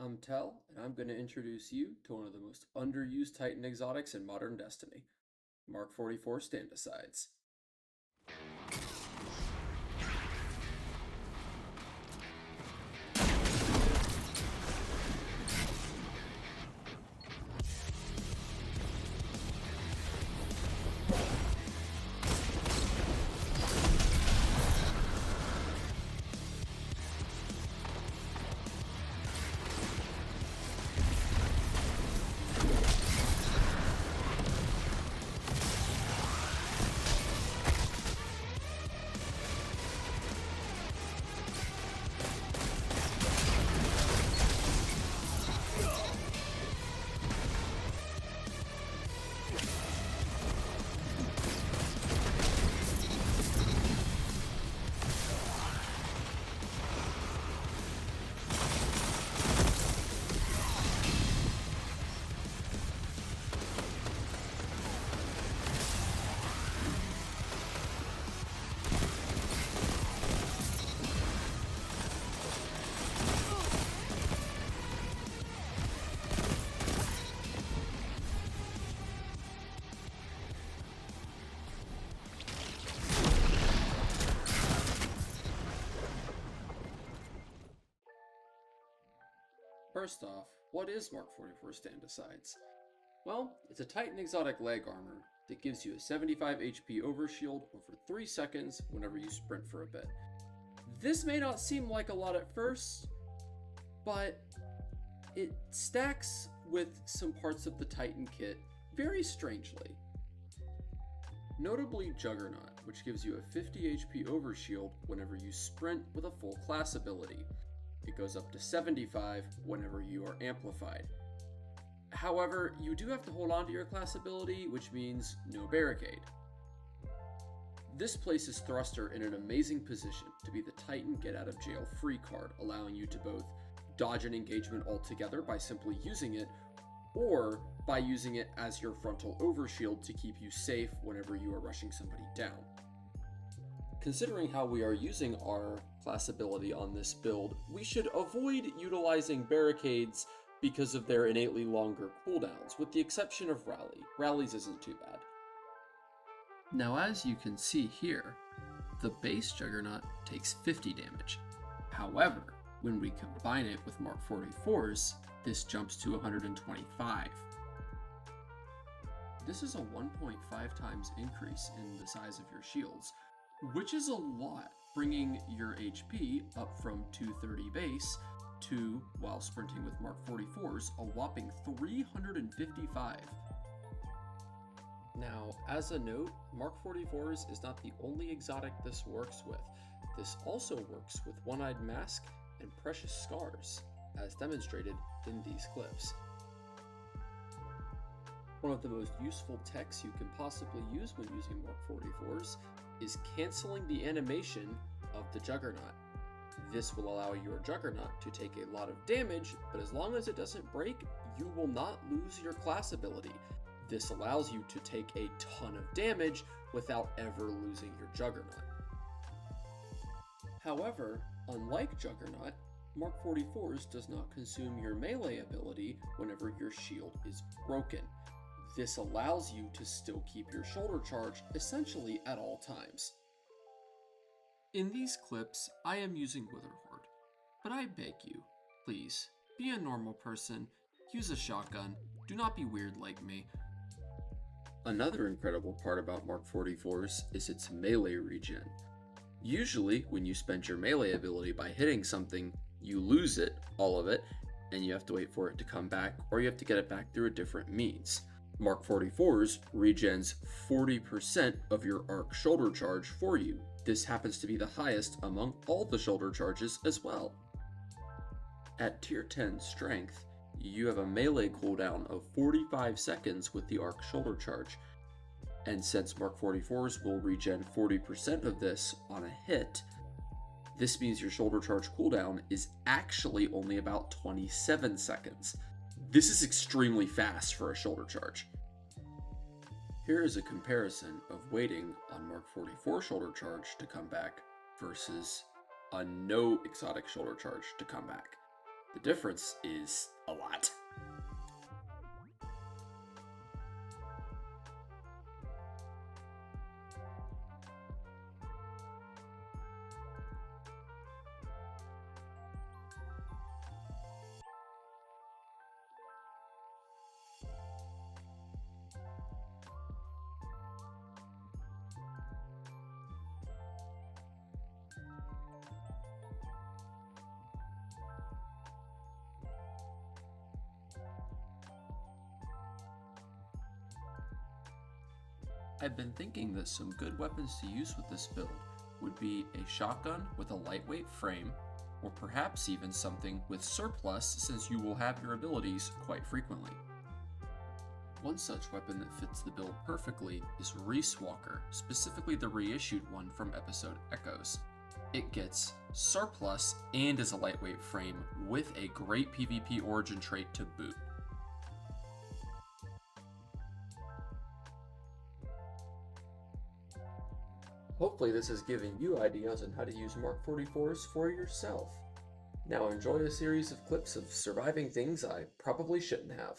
I'm Tell, and I'm going to introduce you to one of the most underused Titan exotics in modern Destiny, Mark 44 Stand-Asides. First off, what is Mark 44 Stand-Asides? Well, it's a Titan exotic leg armor that gives you a 75 HP overshield over 3 seconds whenever you sprint for a bit. This may not seem like a lot at first, but it stacks with some parts of the Titan kit very strangely. Notably Juggernaut, which gives you a 50 HP overshield whenever you sprint with a full class ability. It goes up to 75 whenever you are amplified. However, you do have to hold on to your class ability, which means no barricade. This places Thruster in an amazing position to be the Titan get out of jail free card, allowing you to both dodge an engagement altogether by simply using it, or by using it as your frontal overshield to keep you safe whenever you are rushing somebody down. Considering how we are using our class ability on this build, we should avoid utilizing barricades because of their innately longer cooldowns, with the exception of Rally. Rally's isn't too bad. Now as you can see here, the base Juggernaut takes 50 damage. However, when we combine it with Mark 44's, this jumps to 125. This is a 1.5 times increase in the size of your shields, which is a lot, bringing your HP up from 230 base to, while sprinting with Mark 44's, a whopping 355. Now, as a note, Mark 44's is not the only exotic this works with. This also works with One-Eyed Mask and Precious Scars, as demonstrated in these clips. One of the most useful techs you can possibly use when using Mark 44's is canceling the animation of the Juggernaut. This will allow your Juggernaut to take a lot of damage, but as long as it doesn't break, you will not lose your class ability. This allows you to take a ton of damage without ever losing your Juggernaut. However, unlike Juggernaut, Mark 44's does not consume your melee ability whenever your shield is broken. This allows you to still keep your shoulder charge essentially at all times. In these clips, I am using Witherhoard, but I beg you, please, be a normal person, use a shotgun, do not be weird like me. Another incredible part about Mark 44's is its melee regen. Usually, when you spend your melee ability by hitting something, you lose it, all of it, and you have to wait for it to come back, or you have to get it back through a different means. Mark 44's regens 40% of your arc shoulder charge for you. This happens to be the highest among all the shoulder charges as well. At tier 10 strength, you have a melee cooldown of 45 seconds with the arc shoulder charge. And since Mark 44's will regen 40% of this on a hit, this means your shoulder charge cooldown is actually only about 27 seconds. This is extremely fast for a shoulder charge. Here is a comparison of waiting on Mark 44 shoulder charge to come back versus a no exotic shoulder charge to come back. The difference is a lot. I've been thinking that some good weapons to use with this build would be a shotgun with a lightweight frame, or perhaps even something with surplus since you will have your abilities quite frequently. One such weapon that fits the build perfectly is Reese Walker, specifically the reissued one from episode Echoes. It gets surplus and is a lightweight frame with a great PvP origin trait to boot. Hopefully this has given you ideas on how to use Mark 44s for yourself. Now enjoy a series of clips of surviving things I probably shouldn't have.